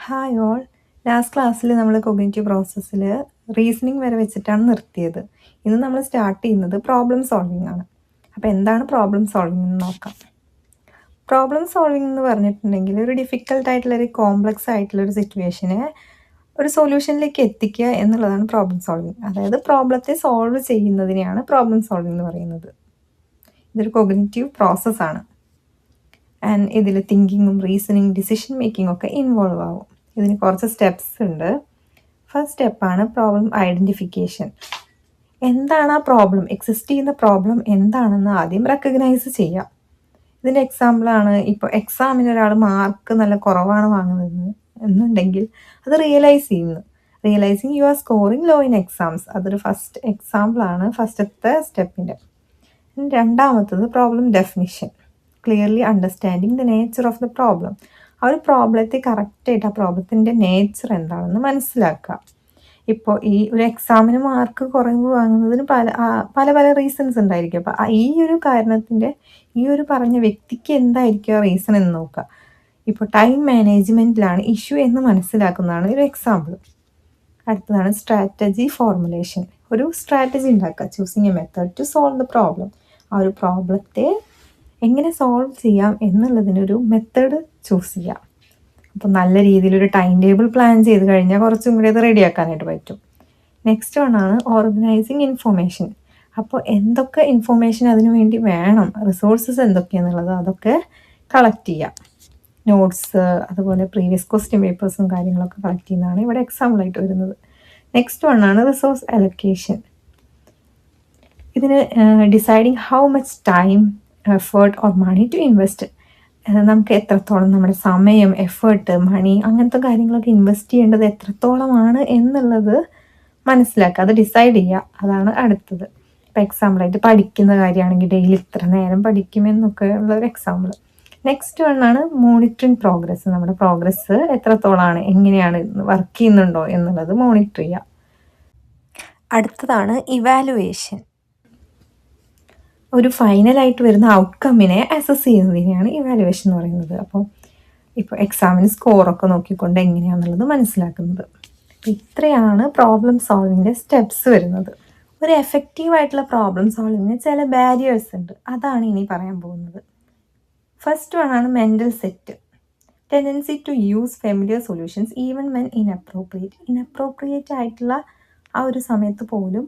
Hi all. Last ക്ലാസ്സിൽ നമ്മൾ cognitive പ്രോസസ്സിൽ റീസണിങ് വരെ വെച്ചിട്ടാണ് നിർത്തിയത്. ഇന്ന് നമ്മൾ സ്റ്റാർട്ട് ചെയ്യുന്നത് പ്രോബ്ലം സോൾവിങ് ആണ്. അപ്പോൾ എന്താണ് പ്രോബ്ലം സോൾവിങ് എന്ന് നോക്കാം. പ്രോബ്ലം സോൾവിങ് എന്ന് പറഞ്ഞിട്ടുണ്ടെങ്കിൽ ഒരു ഡിഫിക്കൽട്ടായിട്ടുള്ളൊരു കോംപ്ലക്സ് ആയിട്ടുള്ളൊരു സിറ്റുവേഷനെ ഒരു സൊല്യൂഷനിലേക്ക് എത്തിക്കുക എന്നുള്ളതാണ് പ്രോബ്ലം സോൾവിങ്. അതായത് പ്രോബ്ലത്തെ സോൾവ് ചെയ്യുന്നതിനെയാണ് പ്രോബ്ലം സോൾവിങ് എന്ന് പറയുന്നത്. ഇതൊരു കൊഗ്നിറ്റീവ് പ്രോസസ്സാണ്. ആൻഡ് ഇതിൽ തിങ്കിങ്ങും റീസണിങ് ഡിസിഷൻ മേക്കിംഗ് ഒക്കെ ഇൻവോൾവ് ആവും. ഇതിന് കുറച്ച് സ്റ്റെപ്സ് ഉണ്ട്. ഫസ്റ്റ് സ്റ്റെപ്പാണ് പ്രോബ്ലം ഐഡൻറ്റിഫിക്കേഷൻ. എന്താണ് ആ പ്രോബ്ലം, എക്സിസ്റ്റ് ചെയ്യുന്ന പ്രോബ്ലം എന്താണെന്ന് ആദ്യം റെക്കഗ്നൈസ് ചെയ്യാം. ഇതിൻ്റെ എക്സാമ്പിളാണ് ഇപ്പോൾ എക്സാമിന് ഒരാൾ മാർക്ക് നല്ല കുറവാണ് വാങ്ങുന്നത് എന്നുണ്ടെങ്കിൽ അത് realising you are scoring low in exams. അതൊരു ഫസ്റ്റ് എക്സാമ്പിളാണ് ഫസ്റ്റത്തെ സ്റ്റെപ്പിൻ്റെ. രണ്ടാമത്തത് problem definition. Clearly understanding the nature of the problem. ആ ഒരു പ്രോബ്ലത്തെ കറക്റ്റായിട്ട് ആ പ്രോബ്ലത്തിൻ്റെ നേച്ചർ എന്താണെന്ന് മനസ്സിലാക്കുക. ഇപ്പോൾ ഈ ഒരു എക്സാമിന് മാർക്ക് കുറവ് വാങ്ങുന്നതിന് പല പല റീസൺസ് ഉണ്ടായിരിക്കും. അപ്പോൾ ഈ ഒരു കാരണത്തിൻ്റെ ഈ ഒരു പറഞ്ഞ വ്യക്തിക്ക് എന്തായിരിക്കും ആ റീസൺ എന്ന് നോക്കുക. ഇപ്പോൾ ടൈം മാനേജ്മെൻറ്റിലാണ് ഇഷ്യൂ എന്ന് മനസ്സിലാക്കുന്നതാണ് ഒരു എക്സാമ്പിൾ. അടുത്തതാണ് സ്ട്രാറ്റജി ഫോർമുലേഷൻ. ഒരു സ്ട്രാറ്റജി ഉണ്ടാക്കുക, choosing a method to solve the problem. ആ ഒരു പ്രോബ്ലത്തെ എങ്ങനെ സോൾവ് ചെയ്യാം എന്നുള്ളതിനൊരു മെത്തേഡ് ചൂസ് ചെയ്യാം. അപ്പോൾ നല്ല രീതിയിലൊരു ടൈം ടേബിൾ പ്ലാൻ ചെയ്ത് കഴിഞ്ഞാൽ കുറച്ചും കൂടി അത് റെഡിയാക്കാനായിട്ട് പറ്റും. നെക്സ്റ്റ് വണ്ണാണ് ഓർഗനൈസിങ് ഇൻഫോർമേഷൻ. അപ്പോൾ എന്തൊക്കെ ഇൻഫോർമേഷൻ അതിനു വേണ്ടി വേണം, റിസോഴ്സസ് എന്തൊക്കെയാണെന്നുള്ളത് അതൊക്കെ കളക്ട് ചെയ്യാം. നോട്ട്സ്, അതുപോലെ പ്രീവിയസ് ക്വസ്റ്റ്യൻ പേപ്പേഴ്സും കാര്യങ്ങളൊക്കെ കളക്ട് ചെയ്യുന്നതാണ് ഇവിടെ എക്സാമ്പിളായിട്ട് വരുന്നത്. നെക്സ്റ്റ് വണ്ണാണ് റിസോഴ്സ് അലൊക്കേഷൻ. ഇതിന് deciding how much time, effort or money to invest. നമുക്ക് എത്രത്തോളം നമ്മുടെ സമയം, എഫേർട്ട്, മണി അങ്ങനത്തെ കാര്യങ്ങളൊക്കെ ഇൻവെസ്റ്റ് ചെയ്യേണ്ടത് എത്രത്തോളമാണ് എന്നുള്ളത് മനസ്സിലാക്കുക, അത് ഡിസൈഡ് ചെയ്യുക. അതാണ് അടുത്തത്. ഇപ്പോൾ എക്സാമ്പിളായിട്ട് പഠിക്കുന്ന കാര്യമാണെങ്കിൽ ഡെയിലി ഇത്ര നേരം പഠിക്കുമെന്നൊക്കെ ഉള്ളൊരു എക്സാമ്പിൾ. നെക്സ്റ്റ് വണ്ണാണ് മോണിറ്ററിങ് പ്രോഗ്രസ്. നമ്മുടെ പ്രോഗ്രസ് എത്രത്തോളമാണ്, എങ്ങനെയാണ് വർക്ക് ചെയ്യുന്നുണ്ടോ എന്നുള്ളത് മോണിറ്റർ ചെയ്യുക. അടുത്തതാണ് ഇവാലുവേഷൻ. ഒരു ഫൈനലായിട്ട് വരുന്ന ഔട്ട്കമ്മിനെ അസസ് ചെയ്യുന്നതിനെയാണ് ഇവാലുവേഷൻ എന്ന് പറയുന്നത്. ഇപ്പോൾ എക്സാമിന് സ്കോറൊക്കെ നോക്കിക്കൊണ്ട് എങ്ങനെയാണെന്നുള്ളത് മനസ്സിലാക്കുന്നത്. അപ്പോൾ ഇത്രയാണ് പ്രോബ്ലം സോൾവിങ്ങിൻ്റെ സ്റ്റെപ്സ് വരുന്നത്. ഒരു എഫക്റ്റീവായിട്ടുള്ള പ്രോബ്ലം സോൾവിങ്ങിന് ചില ബാരിയേഴ്സ് ഉണ്ട്, അതാണ് ഇനി പറയാൻ പോകുന്നത്. ഫസ്റ്റ് വണ്ണാണ് mental set. Tendency to use familiar solutions even when inappropriate ആയിട്ടുള്ള ആ ഒരു സമയത്ത് പോലും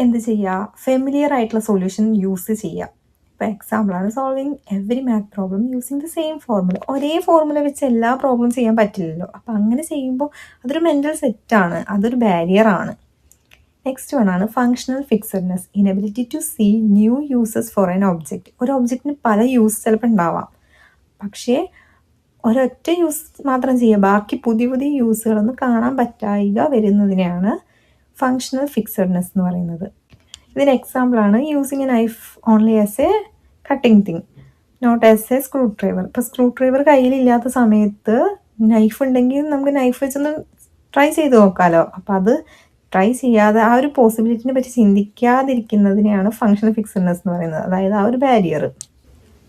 എന്ത് ചെയ്യുക, ഫെമിലിയർ ആയിട്ടുള്ള സൊല്യൂഷൻ യൂസ് ചെയ്യുക. ഇപ്പോൾ എക്സാമ്പിളാണ് solving every math problem using the same formula. ഒരേ ഫോർമുല വെച്ച് എല്ലാ പ്രോബ്ലം ചെയ്യാൻ പറ്റില്ലല്ലോ. അപ്പോൾ അങ്ങനെ ചെയ്യുമ്പോൾ അതൊരു മെൻ്റൽ സെറ്റാണ്, അതൊരു ബാരിയറാണ്. നെക്സ്റ്റ് വണ്ണാണ് functional fixedness. Inability to see new uses for an object. ഒരു ഒബ്ജക്റ്റിന് പല യൂസ് ചിലപ്പോൾ ഉണ്ടാവാം, പക്ഷേ ഒരൊറ്റ യൂസ് മാത്രം ചെയ്യുക, ബാക്കി പുതിയ പുതിയ യൂസുകളൊന്നും കാണാൻ പറ്റായിക വരുന്നതിനെയാണ് ഫങ്ഷണൽ ഫിക്സഡ്നെസ് എന്ന് പറയുന്നത്. ഇതിന് എക്സാമ്പിളാണ് using a knife only as a cutting thing, not as a screwdriver. ഇപ്പോൾ സ്ക്രൂ ഡ്രൈവർ കയ്യിലില്ലാത്ത സമയത്ത് നൈഫ് ഉണ്ടെങ്കിൽ നമുക്ക് നൈഫ് വെച്ചൊന്ന് ട്രൈ ചെയ്ത് നോക്കാമല്ലോ. അപ്പോൾ അത് ട്രൈ ചെയ്യാതെ ആ ഒരു പോസിബിലിറ്റിനെ പറ്റി ചിന്തിക്കാതിരിക്കുന്നതിനെയാണ് ഫങ്ഷണൽ ഫിക്സഡ്നെസ് എന്ന് പറയുന്നത്, അതായത് ആ ഒരു ബാരിയർ.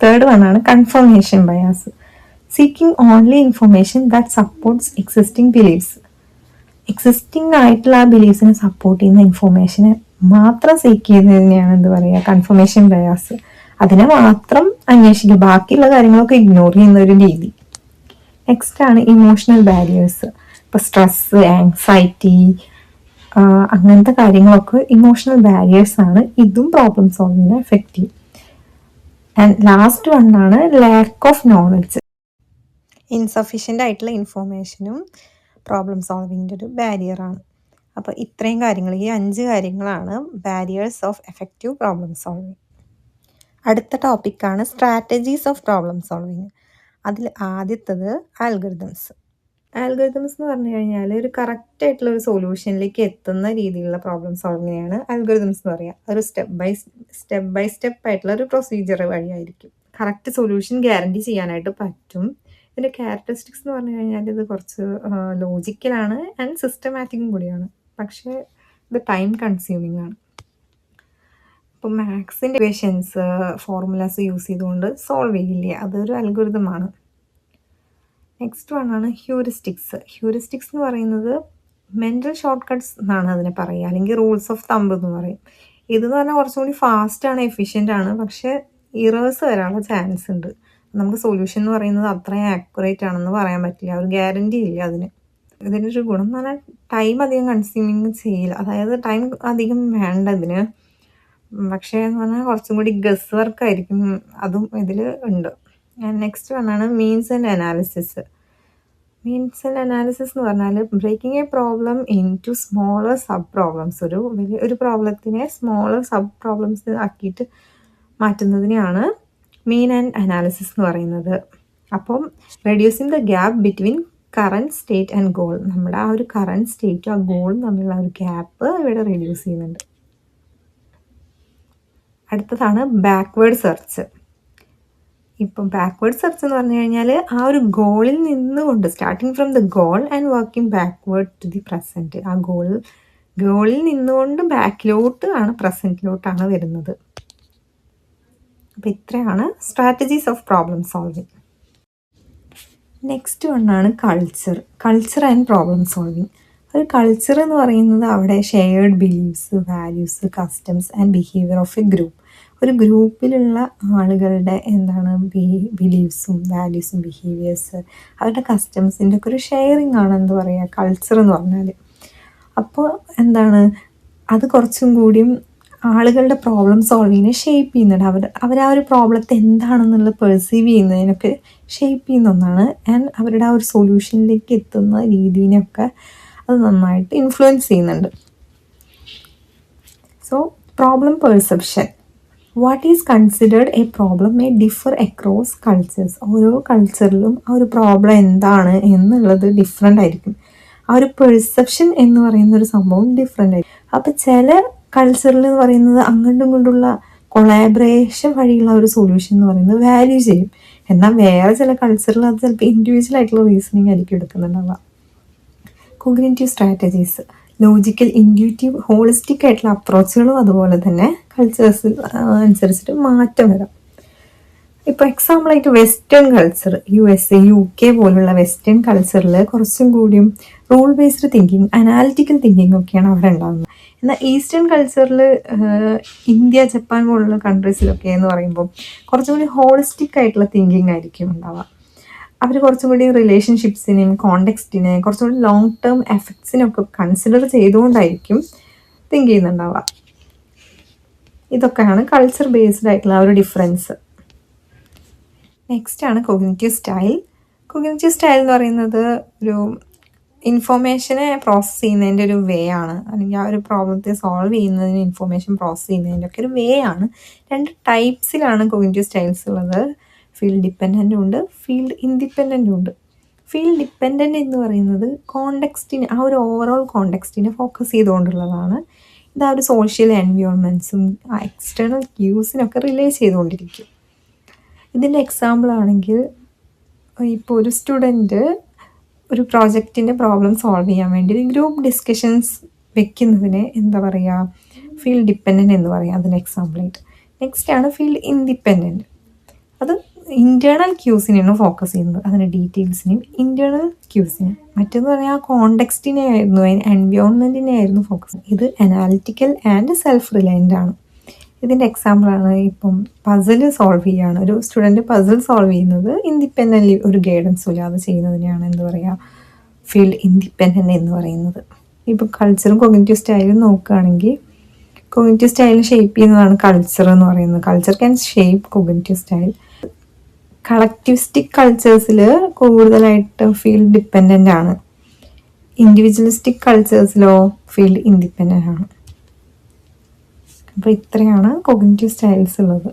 തേർഡ് വണ്ണാണ് confirmation bias. Seeking only information that supports existing beliefs. Existing ആയിട്ടുള്ള ആ ബിലീഫ്സിനെ സപ്പോർട്ട് ചെയ്യുന്ന ഇൻഫോർമേഷനെ മാത്രം സീക്ക് ചെയ്യുന്നതിനെയാണ് എന്ത് പറയുക, കൺഫർമേഷൻ ബയാസ്. അതിനെ മാത്രം അന്വേഷിക്കുക, ബാക്കിയുള്ള കാര്യങ്ങളൊക്കെ ഇഗ്നോർ ചെയ്യുന്ന ഒരു രീതി. നെക്സ്റ്റ് ആണ് ഇമോഷണൽ ബാരിയേഴ്സ്. ഇപ്പോൾ സ്ട്രെസ്, ആങ്സൈറ്റി, അങ്ങനത്തെ കാര്യങ്ങളൊക്കെ ഇമോഷണൽ ബാരിയേഴ്സ് ആണ്. ഇതും പ്രോബ്ലം സോൾവിങ്ങിനെ എഫക്റ്റ് ചെയ്യും. ആൻഡ് ലാസ്റ്റ് വണ്ണാണ് ലാക്ക് ഓഫ് നോളജ്. ഇൻസഫിഷ്യൻ്റ് ആയിട്ടുള്ള ഇൻഫോർമേഷനും പ്രോബ്ലം സോൾവിങ്ങിൻ്റെ ഒരു ബാരിയറാണ്. അപ്പോൾ ഇത്രയും കാര്യങ്ങൾ, ഈ 5 കാര്യങ്ങളാണ് barriers of effective problem solving. അടുത്ത ടോപ്പിക്കാണ് സ്ട്രാറ്റജീസ് ഓഫ് പ്രോബ്ലം സോൾവിങ്. അതിൽ ആദ്യത്തത് ആൽഗരിതംസ്. ആൽഗരിതംസ് എന്ന് പറഞ്ഞു കഴിഞ്ഞാൽ ഒരു കറക്റ്റായിട്ടുള്ള ഒരു സൊല്യൂഷനിലേക്ക് എത്തുന്ന രീതിയിലുള്ള പ്രോബ്ലം സോൾവിങ്ങിനെയാണ് ആൽഗരിതംസ് എന്ന് പറയുക. ഒരു സ്റ്റെപ്പ് ബൈ സ്റ്റെപ്പ് ആയിട്ടുള്ള ഒരു പ്രൊസീജിയർ വഴിയായിരിക്കും കറക്റ്റ് സൊല്യൂഷൻ ഗ്യാരണ്ടി ചെയ്യാനായിട്ട് പറ്റും. ഇതിൻ്റെ ക്യാരക്ടറിസ്റ്റിക്സ് എന്ന് പറഞ്ഞു കഴിഞ്ഞാൽ ഇത് കുറച്ച് ലോജിക്കലാണ് ആൻഡ് സിസ്റ്റമാറ്റിക്കും കൂടിയാണ്, പക്ഷേ ഇത് ടൈം കൺസ്യൂമിങ് ആണ്. ഇപ്പോൾ മാത്സിൻ്റെ ഇക്വേഷൻസ്, ഫോർമുലാസ് യൂസ് ചെയ്തുകൊണ്ട് സോൾവ് ചെയ്യില്ലേ, അതൊരു അൽഗോരിതമാണ്. നെക്സ്റ്റ് വൺ ആണ് ഹ്യൂറിസ്റ്റിക്സ്. ഹ്യൂറിസ്റ്റിക്സ് എന്ന് പറയുന്നത് മെൻ്റൽ ഷോർട്ട് കട്ട്സ് എന്നാണ് അതിനെ പറയുക, അല്ലെങ്കിൽ റൂൾസ് ഓഫ് തമ്പ് എന്ന് പറയും. ഇതെന്ന് പറഞ്ഞാൽ കുറച്ചും കൂടി ഫാസ്റ്റാണ്, എഫിഷ്യൻ്റ് ആണ്, പക്ഷേ ഇറേഴ്സ് വരാനുള്ള ചാൻസ് ഉണ്ട്. നമുക്ക് സൊല്യൂഷൻ എന്ന് പറയുന്നത് അത്രയും ആക്യുറേറ്റ് ആണെന്ന് പറയാൻ പറ്റില്ല, ഒരു ഗ്യാരണ്ടി ഇല്ല അതിന്. ഇതിൻ്റെ ഒരു ഗുണം എന്ന് പറഞ്ഞാൽ ടൈം അധികം കൺസ്യൂമിങ് ചെയ്യില്ല, അതായത് ടൈം അധികം വേണ്ട ഇതിന്. പക്ഷേ എന്ന് പറഞ്ഞാൽ കുറച്ചും കൂടി ഗസ് വർക്ക് ആയിരിക്കും, അതും ഇതിൽ ഉണ്ട്. നെക്സ്റ്റ് വണ്ണാണ് means and analysis. Means and analysis എന്ന് പറഞ്ഞാൽ breaking a problem into smaller sub problems. ഒരു പ്രോബ്ലത്തിനെ സ്മോളർ സബ് പ്രോബ്ലംസ് ആക്കിയിട്ട് മാറ്റുന്നതിനെയാണ് മീൻ ആൻഡ് അനാലിസിസ് എന്ന് പറയുന്നത്. അപ്പം reducing the gap between current state and goal. നമ്മുടെ ആ ഒരു കറൻറ്റ് സ്റ്റേറ്റും ആ ഗോളും തമ്മിലുള്ള ഒരു ഗ്യാപ്പ് ഇവിടെ റെഡ്യൂസ് ചെയ്യുന്നുണ്ട്. അടുത്തതാണ് ബാക്ക്വേർഡ് സെർച്ച്. ഇപ്പം ബാക്ക്വേർഡ് സെർച്ച് എന്ന് പറഞ്ഞു കഴിഞ്ഞാൽ ആ ഒരു ഗോളിൽ നിന്നുകൊണ്ട്, starting from the goal and working backward to the present. ആ ഗോളിൽ നിന്നുകൊണ്ട് ബാക്കിലോട്ട് ആണ്, പ്രസൻറ്റിലോട്ടാണ് വരുന്നത്. അപ്പം ഇത്രയാണ് strategies of problem solving. Next വണ്ണാണ് കൾച്ചർ ആൻഡ് പ്രോബ്ലം സോൾവിങ്. ഒരു കൾച്ചർ എന്ന് പറയുന്നത് അവിടെ shared beliefs, values, customs and behaviour of a group. ഒരു ഗ്രൂപ്പിലുള്ള ആളുകളുടെ ബിലീഫ്സും വാല്യൂസും ബിഹേവിയേഴ്സ്, അവരുടെ കസ്റ്റംസിൻ്റെ ഒക്കെ ഒരു ഷെയറിങ് ആണ് എന്ത് പറയുക കൾച്ചർ എന്ന് പറഞ്ഞാൽ. അപ്പോൾ അത് കുറച്ചും കൂടിയും ആളുകളുടെ പ്രോബ്ലം സോൾവിങ്ങിനെ ഷേപ്പ് ചെയ്യുന്നുണ്ട്. അവർ ആ ഒരു പ്രോബ്ലത്തെ എന്താണെന്നുള്ളത് പെർസീവ് ചെയ്യുന്നതിനൊക്കെ ഷേപ്പ് ചെയ്യുന്ന ഒന്നാണ്. ആൻഡ് അവരുടെ ആ ഒരു സൊല്യൂഷനിലേക്ക് എത്തുന്ന രീതിയിനൊക്കെ അത് നന്നായിട്ട് ഇൻഫ്ലുവൻസ് ചെയ്യുന്നുണ്ട്. So problem perception. What is considered A problem may differ across cultures. ഓരോ കൾച്ചറിലും ആ ഒരു പ്രോബ്ലം എന്താണ് എന്നുള്ളത് ഡിഫറെൻ്റ് ആയിരിക്കും. ആ ഒരു പെർസെപ്ഷൻ എന്ന് പറയുന്ന ഒരു സംഭവം ഡിഫറെൻ്റ് ആയിരിക്കും. അപ്പോൾ ചില കൾച്ചറിൽ എന്ന് പറയുന്നത് അങ്ങോട്ടും ഇങ്ങോട്ടുള്ള കൊളാബറേഷൻ വഴിയുള്ള ഒരു സൊല്യൂഷൻ എന്ന് പറയുന്നത് വാല്യൂ ചെയ്യും. എന്നാൽ വേറെ ചില കൾച്ചറിൽ അത് ചിലപ്പോൾ ഇൻഡിവിജ്വൽ ആയിട്ടുള്ള റീസണിങ് ആയിരിക്കും എടുക്കുന്നുണ്ടാവുക. Cognitive strategies, logical, intuitive, holistic ആയിട്ടുള്ള അപ്രോച്ചുകളും അതുപോലെ തന്നെ കൾച്ചേഴ്സിൽ അനുസരിച്ചിട്ട് മാറ്റം വരാം. ഇപ്പോൾ എക്സാമ്പിളായിട്ട് വെസ്റ്റേൺ കൾച്ചർ, USA, UK പോലുള്ള വെസ്റ്റേൺ കൾച്ചറിൽ കുറച്ചും കൂടിയും rule based thinking, analytical thinking ഒക്കെയാണ് അവിടെ ഉണ്ടാകുന്നത്. എന്നാൽ ഈസ്റ്റേൺ കൾച്ചറിൽ ഇന്ത്യ, ജപ്പാൻ പോലുള്ള കൺട്രീസിലൊക്കെ എന്ന് പറയുമ്പോൾ കുറച്ചും കൂടി ഹോളിസ്റ്റിക് ആയിട്ടുള്ള തിങ്കിങ് ആയിരിക്കും ഉണ്ടാവുക. അവർ കുറച്ചും കൂടി റിലേഷൻഷിപ്സിനെയും കോണ്ടെക്സ്റ്റിനെ കുറച്ചും കൂടി ലോങ് ടേം എഫക്ട്സിനൊക്കെ കൺസിഡർ ചെയ്തുകൊണ്ടായിരിക്കും തിങ്ക് ചെയ്യുന്നുണ്ടാവുക. ഇതൊക്കെയാണ് കൾച്ചർ ബേസ്ഡ് ആയിട്ടുള്ള ഒരു ഡിഫറൻസ്. നെക്സ്റ്റ് ആണ് കോഗ്നിറ്റീവ് സ്റ്റൈൽ. കോഗ്നിറ്റീവ് സ്റ്റൈൽ എന്ന് പറയുന്നത് ഒരു ഇൻഫോർമേഷനെ പ്രോസസ്സ് ചെയ്യുന്നതിൻ്റെ ഒരു വേ ആണ്, അല്ലെങ്കിൽ ആ ഒരു പ്രോബ്ലത്തെ സോൾവ് ചെയ്യുന്നതിന് ഇൻഫോർമേഷൻ പ്രോസസ്സ് ചെയ്യുന്നതിൻ്റെ ഒക്കെ ഒരു വേ ആണ്. 2 ടൈപ്സിലാണ് കോഗ്നിറ്റീവ് സ്റ്റൈൽസ് ഉള്ളത്. ഫീൽഡ് ഡിപ്പെൻഡൻറ്റും ഉണ്ട്, ഫീൽഡ് ഇൻഡിപെൻഡൻറ്റും ഉണ്ട്. ഫീൽഡ് ഡിപ്പെൻഡൻറ്റ് എന്ന് പറയുന്നത് കോണ്ടെക്സ്റ്റിനെ, ആ ഒരു ഓവറോൾ കോണ്ടെക്സ്റ്റിനെ ഫോക്കസ് ചെയ്തുകൊണ്ടുള്ളതാണ്. ഇത് ആ ഒരു സോഷ്യൽ എൻവയോൺമെൻറ്റ്സും എക്സ്റ്റേണൽ ക്യൂസിനൊക്കെ റിലേ ചെയ്തുകൊണ്ടിരിക്കും. ഇതിൻ്റെ എക്സാമ്പിൾ ആണെങ്കിൽ, ഇപ്പോൾ ഒരു സ്റ്റുഡൻറ്റ് ഒരു പ്രോജക്റ്റിൻ്റെ പ്രോബ്ലം സോൾവ് ചെയ്യാൻ വേണ്ടി ഗ്രൂപ്പ് ഡിസ്കഷൻസ് വെക്കുന്നതിന് എന്താ പറയുക, ഫീൽഡ് ഡിപ്പെൻഡൻറ്റ് എന്ന് പറയാം അതിന് എക്സാമ്പിളായിട്ട്. നെക്സ്റ്റ് ആണ് ഫീൽഡ് ഇൻഡിപെൻഡൻറ്റ്. അത് ഇൻറ്റേർണൽ ക്യൂസിനെയാണ് ഫോക്കസ് ചെയ്യുന്നത്, അതിൻ്റെ ഡീറ്റെയിൽസിനെയും ഇൻറ്റേർണൽ ക്യൂസിനും. മറ്റെന്ന് പറഞ്ഞാൽ ആ കോണ്ടെക്സ്റ്റിനെ ആയിരുന്നു, എൻവയോൺമെൻറ്റിനെ ആയിരുന്നു ഫോക്കസ്. ഇത് അനാലിറ്റിക്കൽ ആൻഡ് സെൽഫ് റിലയൻ്റ് ആണ്. ഇതിൻ്റെ എക്സാമ്പിളാണ് ഇപ്പം പസിൽ സോൾവ് ചെയ്യുകയാണ്, ഒരു സ്റ്റുഡൻറ്റ് പസിൽ സോൾവ് ചെയ്യുന്നത് ഇൻഡിപെൻഡൻ്റ്ലി ഒരു ഗൈഡൻസും ഇല്ലാതെ ചെയ്യുന്നതിനെയാണ് എന്ത് പറയുക ഫീൽഡ് ഇൻഡിപെൻഡൻ്റ് എന്ന് പറയുന്നത്. ഇപ്പോൾ കൾച്ചറും കോഗ്നിറ്റീവ് സ്റ്റൈലും നോക്കുകയാണെങ്കിൽ കോഗ്നിറ്റീവ് സ്റ്റൈലിനെ ഷേപ്പ് ചെയ്യുന്നതാണ് കൾച്ചർ എന്ന് പറയുന്നത്. Culture can shape cognitive style. Collectivistic കൾച്ചേഴ്സിൽ കൂടുതലായിട്ട് ഫീൽഡ് ഡിപ്പെൻഡൻ്റ് ആണ്. ഇൻഡിവിജ്വലിസ്റ്റിക് കൾച്ചേഴ്സിലോ ഫീൽഡ് ഇൻഡിപെൻഡൻ്റ് ആണ്. അപ്പോൾ ഇത്രയാണ് കോഗ്നിറ്റീവ് സ്റ്റൈൽസ് ഉള്ളത്.